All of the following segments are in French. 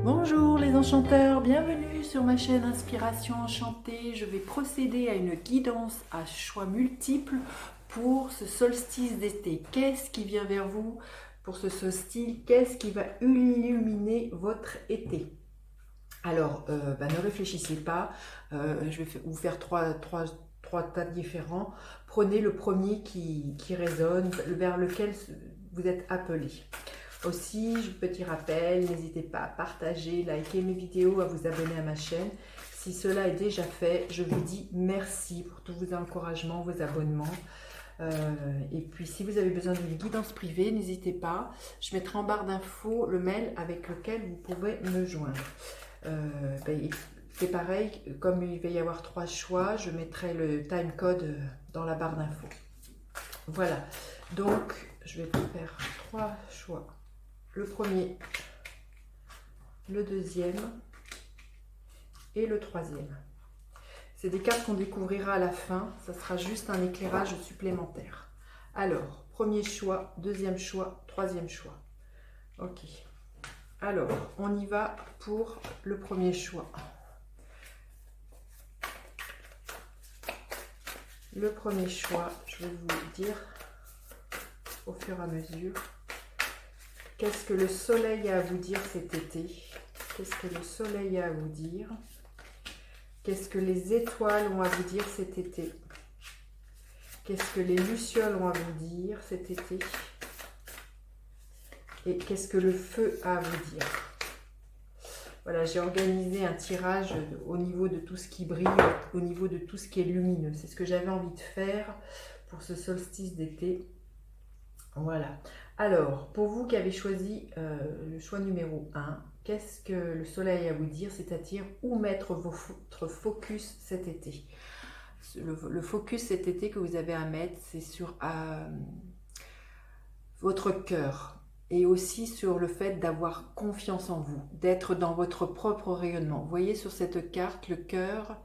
Bonjour les enchanteurs, bienvenue sur ma chaîne Inspiration Enchantée. Je vais procéder à une guidance à choix multiples pour ce solstice d'été. Qu'est-ce qui vient vers vous pour ce solstice? Qu'est-ce qui va illuminer votre été? Alors, ne réfléchissez pas, je vais vous faire trois tas différents. Prenez le premier qui résonne, vers lequel vous êtes appelé. Aussi, petit rappel, n'hésitez pas à partager, liker mes vidéos, à vous abonner à ma chaîne. Si cela est déjà fait, je vous dis merci pour tous vos encouragements, vos abonnements. Et puis, si vous avez besoin d'une guidance privée, n'hésitez pas. Je mettrai en barre d'infos le mail avec lequel vous pouvez me joindre. C'est pareil, comme il va y avoir 3 choix, je mettrai le timecode dans la barre d'infos. Voilà, donc je vais faire 3 choix. Le premier, le deuxième et le troisième. C'est des cartes qu'on découvrira à la fin, ça sera juste un éclairage supplémentaire. Alors, premier choix, deuxième choix, troisième choix. Ok. Alors, on y va pour le premier choix. Le premier choix, je vais vous dire au fur et à mesure. Qu'est-ce que le soleil a à vous dire cet été? Qu'est-ce que le soleil a à vous dire? Qu'est-ce que les étoiles ont à vous dire cet été? Qu'est-ce que les lucioles ont à vous dire cet été? Et qu'est-ce que le feu a à vous dire? Voilà, j'ai organisé un tirage au niveau de tout ce qui brille, au niveau de tout ce qui est lumineux. C'est ce que j'avais envie de faire pour ce solstice d'été. Voilà. Alors, pour vous qui avez choisi le choix numéro 1, qu'est-ce que le soleil a à vous dire, c'est-à-dire où mettre votre focus cet été? Le focus cet été que vous avez à mettre, c'est sur votre cœur et aussi sur le fait d'avoir confiance en vous, d'être dans votre propre rayonnement. Vous voyez sur cette carte, le cœur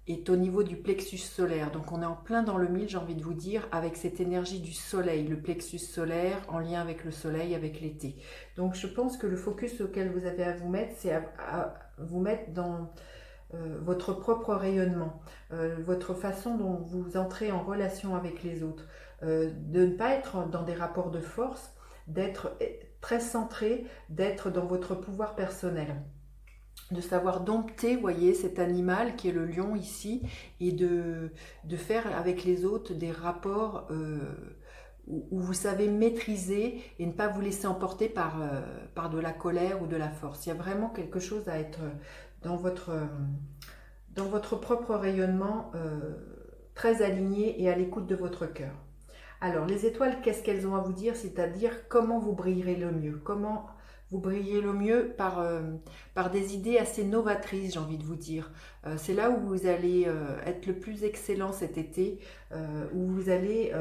est au niveau du plexus solaire. Donc on est en plein dans le mille, j'ai envie de vous dire, avec cette énergie du soleil, le plexus solaire en lien avec le soleil, avec l'été. Donc je pense que le focus auquel vous avez à vous mettre, c'est à vous mettre dans votre propre rayonnement, votre façon dont vous entrez en relation avec les autres, de ne pas être dans des rapports de force, d'être très centré, d'être dans votre pouvoir personnel, de savoir dompter, voyez, cet animal qui est le lion ici, et de faire avec les autres des rapports où vous savez maîtriser et ne pas vous laisser emporter par de la colère ou de la force. Il y a vraiment quelque chose à être dans votre propre rayonnement, très aligné et à l'écoute de votre cœur. Alors, les étoiles, qu'est-ce qu'elles ont à vous dire? C'est-à-dire comment vous brillerez le mieux. Comment vous brillez le mieux par des idées assez novatrices, j'ai envie de vous dire. C'est là où vous allez être le plus excellent cet été, où vous allez,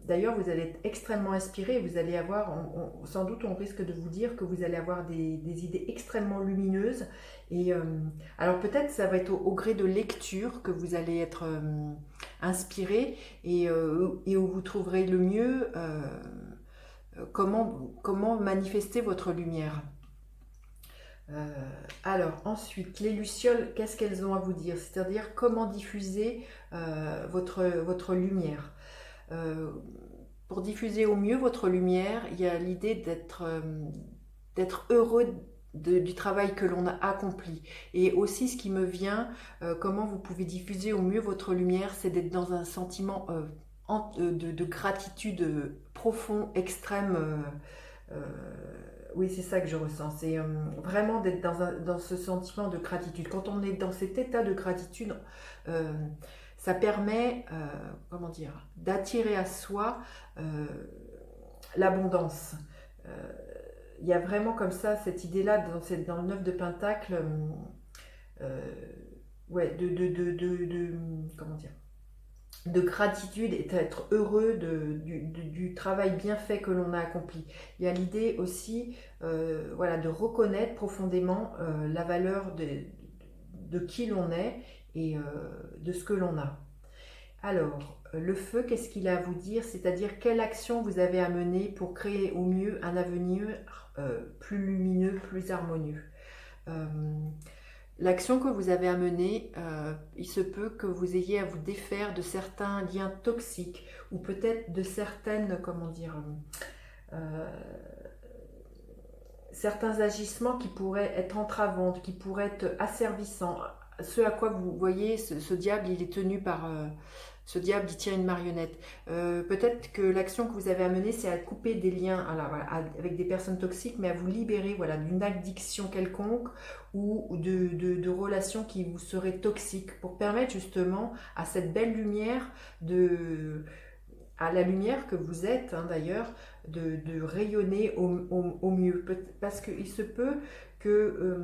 d'ailleurs, vous allez être extrêmement inspiré. Vous allez avoir, sans doute, on risque de vous dire que vous allez avoir des idées extrêmement lumineuses. Et alors peut-être ça va être au gré de lecture que vous allez être inspiré et où vous trouverez le mieux comment manifester votre lumière. Alors ensuite, les lucioles, qu'est-ce qu'elles ont à vous dire? C'est-à-dire comment diffuser votre lumière. Pour diffuser au mieux votre lumière, il y a l'idée d'être heureux du travail que l'on a accompli. Et aussi ce qui me vient, comment vous pouvez diffuser au mieux votre lumière, c'est d'être dans un sentiment de gratitude profond, extrême. Oui, c'est ça que je ressens. C'est vraiment d'être dans ce sentiment de gratitude. Quand on est dans cet état de gratitude, euh, ça permet, comment dire, d'attirer à soi l'abondance. Euh, il y a vraiment comme ça cette idée-là dans le 9 de Pentacle, ouais, comment dire, de gratitude et d'être heureux du travail bien fait que l'on a accompli. Il y a l'idée aussi voilà, de reconnaître profondément la valeur de qui l'on est et de ce que l'on a. Alors, le feu, qu'est-ce qu'il a à vous dire? C'est-à-dire quelle action vous avez à mener pour créer au mieux un avenir plus lumineux, plus harmonieux. L'action que vous avez à mener, il se peut que vous ayez à vous défaire de certains liens toxiques ou peut-être de certaines, comment dire, certains agissements qui pourraient être entravants, qui pourraient être asservissants. Ce à quoi vous voyez, ce diable, il est tenu par... ce diable, il tient une marionnette. Peut-être que l'action que vous avez à mener, c'est à couper des liens voilà, avec des personnes toxiques, mais à vous libérer voilà, d'une addiction quelconque ou de relations qui vous seraient toxiques pour permettre justement à cette belle lumière à la lumière que vous êtes d'ailleurs, de rayonner au mieux. Parce qu'il se peut que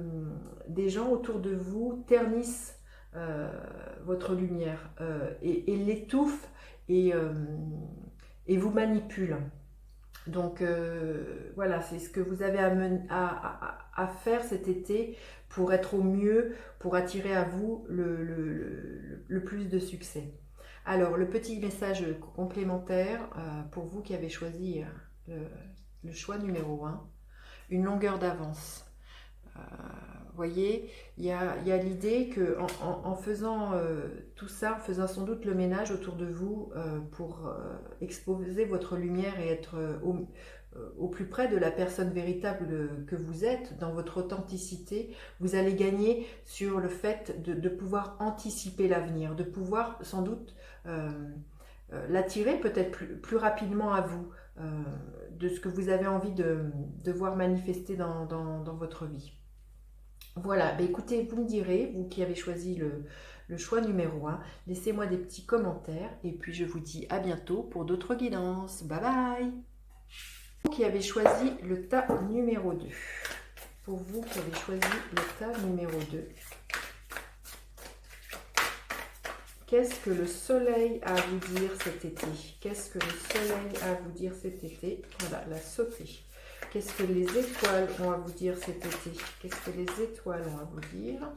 des gens autour de vous ternissent votre lumière et l'étouffent et vous manipulent. Donc voilà, c'est ce que vous avez à faire cet été pour être au mieux, pour attirer à vous le plus de succès. Alors, le petit message complémentaire pour vous qui avez choisi le choix numéro 1, une longueur d'avance. Vous voyez, il y a l'idée que en faisant tout ça, en faisant sans doute le ménage autour de vous pour exposer votre lumière et être au plus près de la personne véritable que vous êtes, dans votre authenticité, vous allez gagner sur le fait de pouvoir anticiper l'avenir, de pouvoir sans doute l'attirer peut-être plus rapidement à vous, de ce que vous avez envie de voir manifester dans votre vie. Voilà, bah écoutez, vous me direz, vous qui avez choisi le choix numéro 1, laissez-moi des petits commentaires et puis je vous dis à bientôt pour d'autres guidances. Bye bye! Vous qui avez choisi le tas numéro 2, pour vous qui avez choisi le tas numéro 2, qu'est-ce que le soleil a à vous dire cet été? Qu'est-ce que le soleil a à vous dire cet été? Voilà, la sautée. Qu'est-ce que les étoiles ont à vous dire cet été? Qu'est-ce que les étoiles ont à vous dire?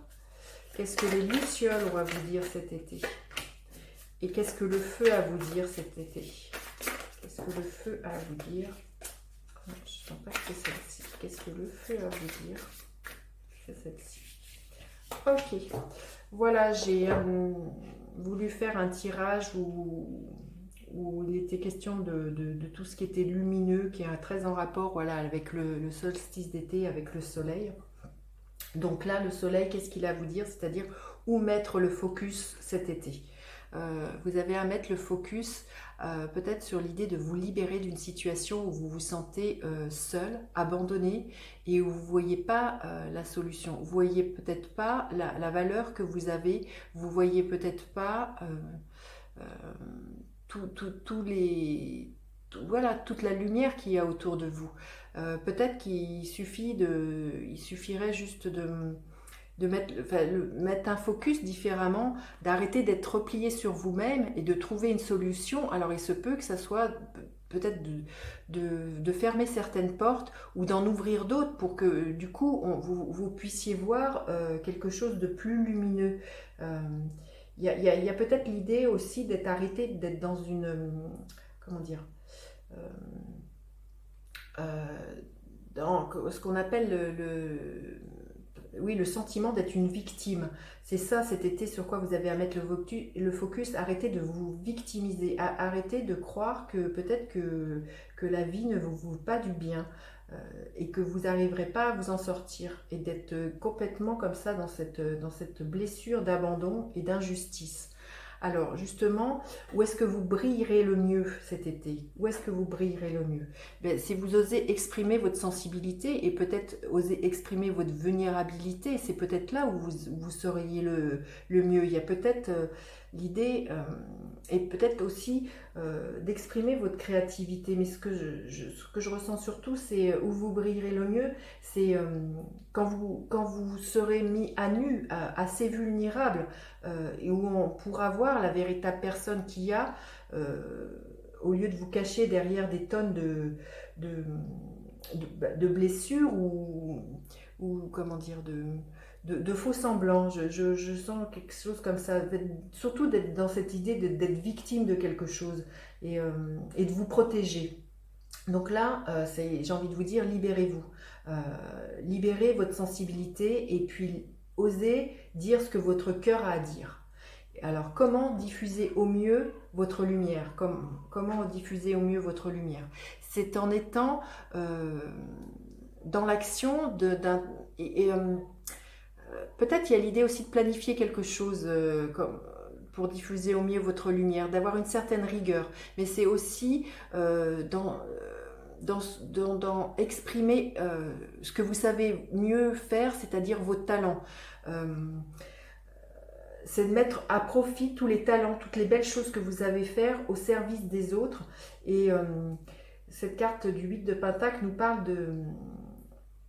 Qu'est-ce que les lucioles ont à vous dire cet été? Et qu'est-ce que le feu a à vous dire cet été? Qu'est-ce que le feu a à vous dire? Je ne sens pas que c'est celle-ci. Qu'est-ce que le feu a à vous dire? C'est celle-ci. Ok. Voilà, j'ai voulu faire un tirage où il était question de tout ce qui était lumineux, qui est très en rapport voilà, avec le solstice d'été, avec le soleil. Donc là, le soleil, qu'est-ce qu'il a à vous dire? C'est-à-dire où mettre le focus cet été. Vous avez à mettre le focus peut-être sur l'idée de vous libérer d'une situation où vous vous sentez seul, abandonné et où vous ne voyez pas la solution. Vous ne voyez peut-être pas la valeur que vous avez, vous ne voyez peut-être pas voilà, toute la lumière qu'il y a autour de vous. Peut-être qu'il suffirait juste de mettre un focus différemment, d'arrêter d'être replié sur vous-même et de trouver une solution. Alors il se peut que ça soit peut-être de fermer certaines portes ou d'en ouvrir d'autres pour que du coup vous puissiez voir quelque chose de plus lumineux. Il y a peut-être l'idée aussi d'arrêter d'être dans une... comment dire dans ce qu'on appelle oui, le sentiment d'être une victime. C'est ça cet été sur quoi vous avez à mettre le focus. Arrêtez de vous victimiser. Arrêtez de croire que peut-être que la vie ne vous vaut pas du bien et que vous n'arriverez pas à vous en sortir et d'être complètement comme ça dans cette blessure d'abandon et d'injustice. Alors justement, où est-ce que vous brillerez le mieux cet été? Où est-ce que vous brillerez le mieux? Ben, si vous osez exprimer votre sensibilité et peut-être oser exprimer votre vulnérabilité, c'est peut-être là où vous seriez le mieux. Il y a peut-être l'idée et peut-être aussi d'exprimer votre créativité. Mais ce que je ressens surtout, c'est où vous brillerez le mieux, c'est quand vous serez mis à nu, assez vulnérable, et où on pourra voir la véritable personne qu'il y a, au lieu de vous cacher derrière des tonnes de blessures ou comment dire, de faux semblants. Je sens quelque chose comme ça, surtout d'être dans cette idée d'être victime de quelque chose et de vous protéger. Donc là, j'ai envie de vous dire, libérez-vous. Libérez votre sensibilité et puis osez dire ce que votre cœur a à dire. Alors, comment diffuser au mieux votre lumière? Comment diffuser au mieux votre lumière? C'est en étant dans l'action peut-être il y a l'idée aussi de planifier quelque chose pour diffuser au mieux votre lumière, d'avoir une certaine rigueur. Mais c'est aussi dans exprimer ce que vous savez mieux faire, c'est-à-dire vos talents. C'est de mettre à profit tous les talents, toutes les belles choses que vous savez faire au service des autres. Et cette carte du 8 de Pentacle nous parle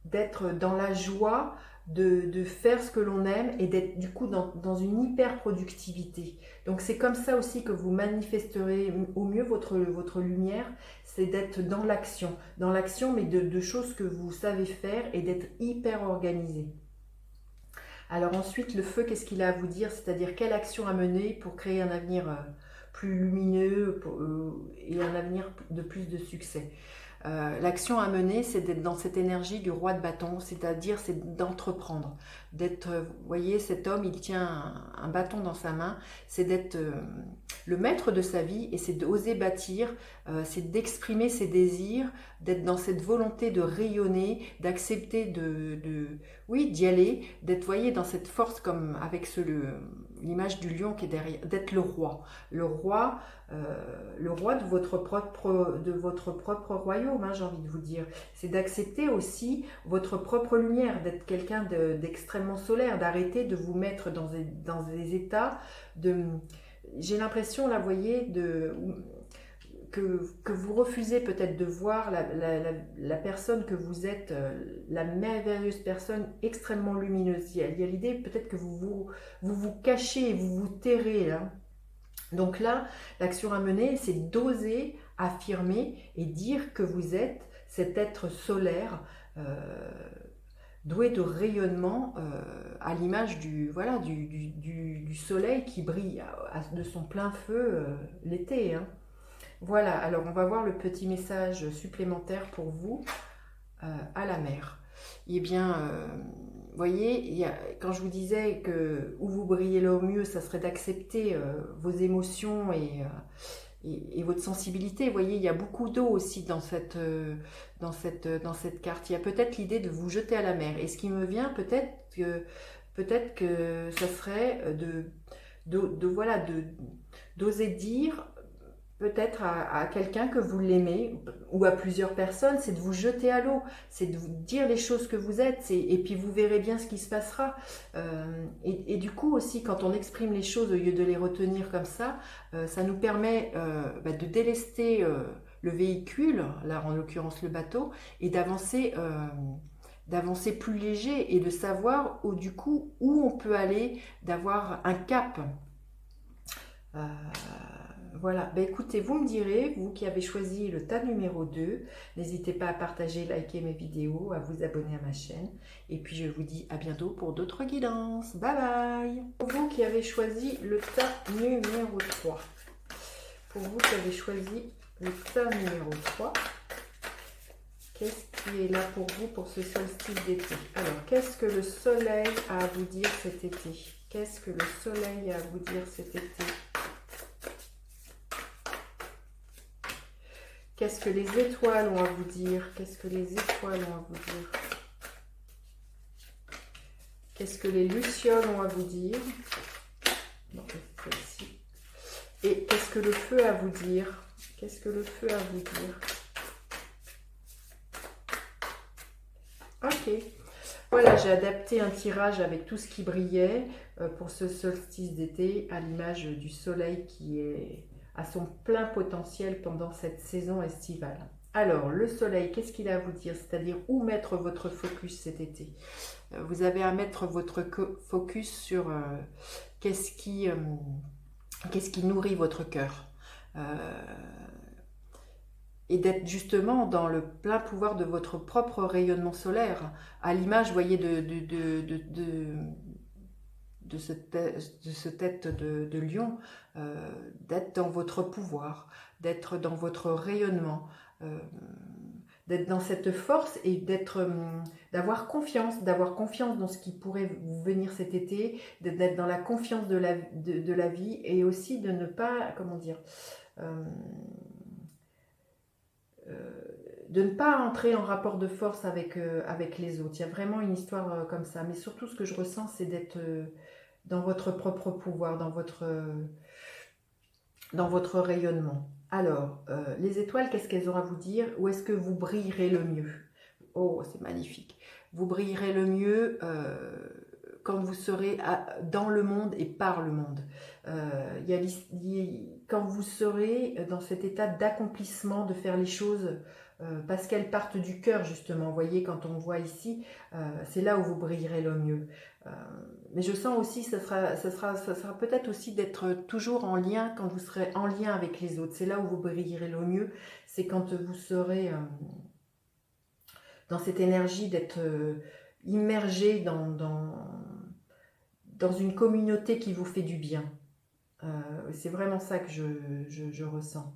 d'être dans la joie, de faire ce que l'on aime et d'être du coup dans une hyper productivité. Donc c'est comme ça aussi que vous manifesterez au mieux votre lumière, c'est d'être dans l'action mais de choses que vous savez faire et d'être hyper organisé. Alors ensuite, le feu, qu'est-ce qu'il a à vous dire? C'est-à-dire quelle action à mener pour créer un avenir plus lumineux et un avenir de plus de succès. L'action à mener, c'est d'être dans cette énergie du roi de bâton, c'est-à-dire c'est d'entreprendre, d'être, vous voyez, cet homme, il tient un bâton dans sa main, c'est d'être le maître de sa vie et c'est d'oser bâtir, c'est d'exprimer ses désirs, d'être dans cette volonté de rayonner, d'accepter oui, d'y aller, d'être, voyez, dans cette force comme avec l'image du lion qui est derrière, d'être le roi de votre propre royaume, hein, j'ai envie de vous dire. C'est d'accepter aussi votre propre lumière, d'être quelqu'un d'extrêmement solaire, d'arrêter de vous mettre dans des états de... J'ai l'impression, là, vous voyez, que vous refusez peut-être de voir la personne que vous êtes, la merveilleuse personne extrêmement lumineuse. Il y a l'idée peut-être que vous cachez, vous vous tairez, là. Donc là, l'action à mener, c'est d'oser affirmer et dire que vous êtes cet être solaire doué de rayonnement à l'image du soleil qui brille de son plein feu l'été. Hein. Voilà, alors on va voir le petit message supplémentaire pour vous à la mer. Eh bien, vous voyez, quand je vous disais que où vous brillez là au mieux, ça serait d'accepter vos émotions et votre sensibilité. Vous voyez, il y a beaucoup d'eau aussi dans cette carte. Il y a peut-être l'idée de vous jeter à la mer. Et ce qui me vient, peut-être que ça serait d'oser dire peut-être à quelqu'un que vous l'aimez ou à plusieurs personnes, c'est de vous jeter à l'eau, c'est de vous dire les choses que vous êtes et puis vous verrez bien ce qui se passera. Et du coup aussi, quand on exprime les choses au lieu de les retenir comme ça nous permet de délester le véhicule, là en l'occurrence le bateau, et d'avancer plus léger et de savoir du coup où on peut aller, d'avoir un cap. Voilà, écoutez, vous me direz, vous qui avez choisi le tas numéro 2, n'hésitez pas à partager, liker mes vidéos, à vous abonner à ma chaîne. Et puis je vous dis à bientôt pour d'autres guidances. Bye bye. Pour vous qui avez choisi le tas numéro 3, le tas numéro 3, qu'est-ce qui est là pour vous pour ce solstice d'été? Alors, qu'est-ce que le soleil a à vous dire cet été? Qu'est-ce que le soleil a à vous dire cet été? Qu'est-ce que les étoiles ont à vous dire? Qu'est-ce que les étoiles ont à vous dire? Qu'est-ce que les lucioles ont à vous dire? Non, celle-ci. Et qu'est-ce que le feu a à vous dire? Qu'est-ce que le feu a à vous dire? Ok. Voilà, j'ai adapté un tirage avec tout ce qui brillait pour ce solstice d'été à l'image du soleil qui est à son plein potentiel pendant cette saison estivale. Alors, le soleil, qu'est-ce qu'il a à vous dire? C'est-à-dire où mettre votre focus cet été? Vous avez à mettre votre focus sur qu'est-ce qui nourrit votre cœur. Et d'être justement dans le plein pouvoir de votre propre rayonnement solaire, à l'image, vous voyez, de ce tête de lion, d'être dans votre pouvoir, d'être dans votre rayonnement, d'être dans cette force et d'avoir confiance dans ce qui pourrait vous venir cet été, d'être dans la confiance de la vie et aussi de ne pas, comment dire, de ne pas entrer en rapport de force avec les autres. Il y a vraiment une histoire comme ça. Mais surtout, ce que je ressens, c'est d'être dans votre propre pouvoir, dans votre rayonnement. Alors, les étoiles, qu'est-ce qu'elles auront à vous dire? Où est-ce que vous brillerez le mieux? Oh, c'est magnifique. Vous brillerez le mieux quand vous serez dans le monde et par le monde. Quand vous serez dans cet état d'accomplissement, de faire les choses parce qu'elles partent du cœur, justement. Vous voyez, quand on voit ici, c'est là où vous brillerez le mieux. Mais je sens aussi, ça sera peut-être aussi d'être toujours en lien, quand vous serez en lien avec les autres. C'est là où vous brillerez le mieux. C'est quand vous serez dans cette énergie d'être immergé dans une communauté qui vous fait du bien. C'est vraiment ça que je ressens.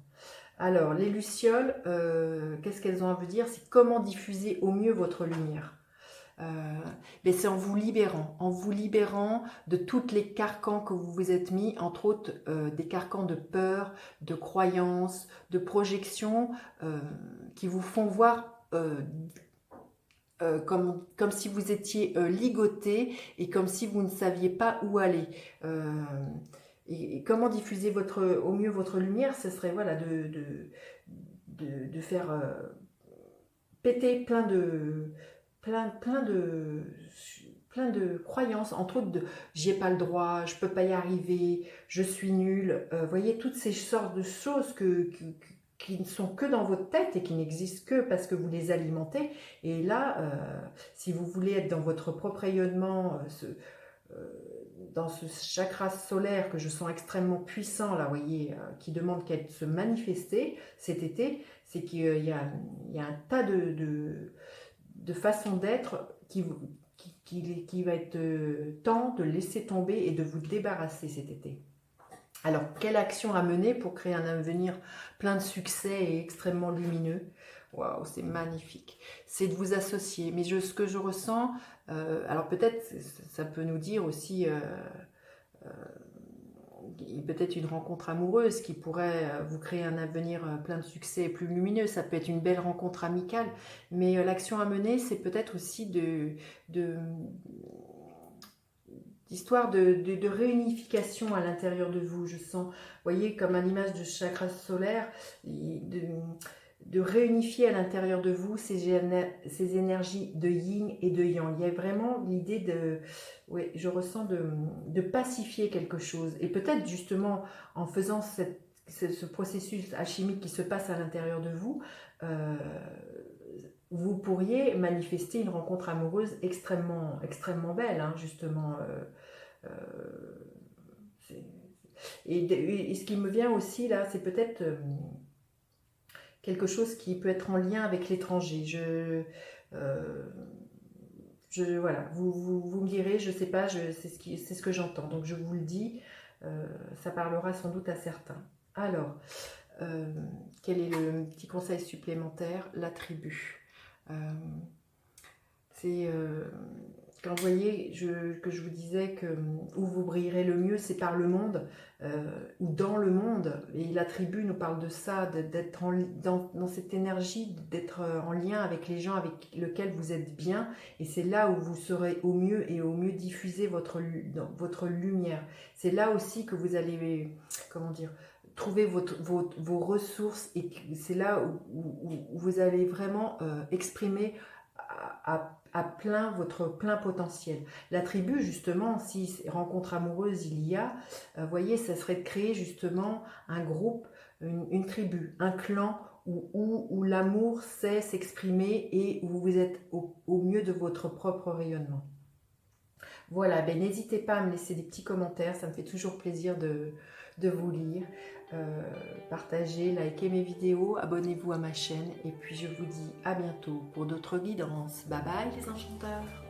Alors, les lucioles, qu'est-ce qu'elles ont à vous dire? C'est comment diffuser au mieux votre lumière. C'est en vous libérant de toutes les carcans que vous vous êtes mis, entre autres des carcans de peur, de croyances, de projections qui vous font voir comme si vous étiez ligoté et comme si vous ne saviez pas où aller. Et comment diffuser au mieux votre lumière? Ce serait voilà, de faire péter plein de croyances, entre autres de j'ai pas le droit, je peux pas y arriver, je suis nulle. Voyez, toutes ces sortes de choses qui ne sont que dans votre tête et qui n'existent que parce que vous les alimentez. Et là, si vous voulez être dans votre propre rayonnement, dans ce chakra solaire que je sens extrêmement puissant, là, voyez, qui demande qu'à se manifester cet été, c'est qu'il y a un tas de façons d'être qui va être temps de laisser tomber et de vous débarrasser cet été. Alors, quelle action à mener pour créer un avenir plein de succès et extrêmement lumineux? Waouh, c'est magnifique. C'est de vous associer. Mais ce que je ressens, alors peut-être ça peut nous dire aussi peut-être une rencontre amoureuse qui pourrait vous créer un avenir plein de succès et plus lumineux. Ça peut être une belle rencontre amicale. Mais l'action à mener, c'est peut-être aussi d'histoire de réunification à l'intérieur de vous, je sens, vous voyez, comme à l'image de chakra solaire, de réunifier à l'intérieur de vous ces énergies de yin et de yang. Il y a vraiment l'idée oui, je ressens de pacifier quelque chose. Et peut-être justement en faisant ce processus alchimique qui se passe à l'intérieur de vous, vous pourriez manifester une rencontre amoureuse extrêmement, extrêmement belle, hein, justement. Et ce qui me vient aussi là, c'est peut-être quelque chose qui peut être en lien avec l'étranger. Voilà, vous me direz, je ne sais pas, c'est ce que j'entends. Donc je vous le dis, ça parlera sans doute à certains. Alors, quel est le petit conseil supplémentaire? La tribu. C'est quand vous voyez que je vous disais que où vous brillerez le mieux, c'est par le monde ou dans le monde. Et la tribu nous parle de ça, d'être dans cette énergie, d'être en lien avec les gens avec lesquels vous êtes bien. Et c'est là où vous serez au mieux et au mieux diffuser votre lumière. C'est là aussi que vous allez, comment dire, trouver vos ressources, et c'est là où vous allez vraiment exprimer à plein votre plein potentiel. La tribu, justement, si rencontre amoureuse il y a, voyez, ça serait de créer justement un groupe, une tribu, un clan où l'amour sait s'exprimer et où vous êtes au mieux de votre propre rayonnement. Voilà, ben n'hésitez pas à me laisser des petits commentaires, ça me fait toujours plaisir de vous lire. Partagez, likez mes vidéos, abonnez-vous à ma chaîne et puis je vous dis à bientôt pour d'autres guidances. Bye bye les enchanteurs!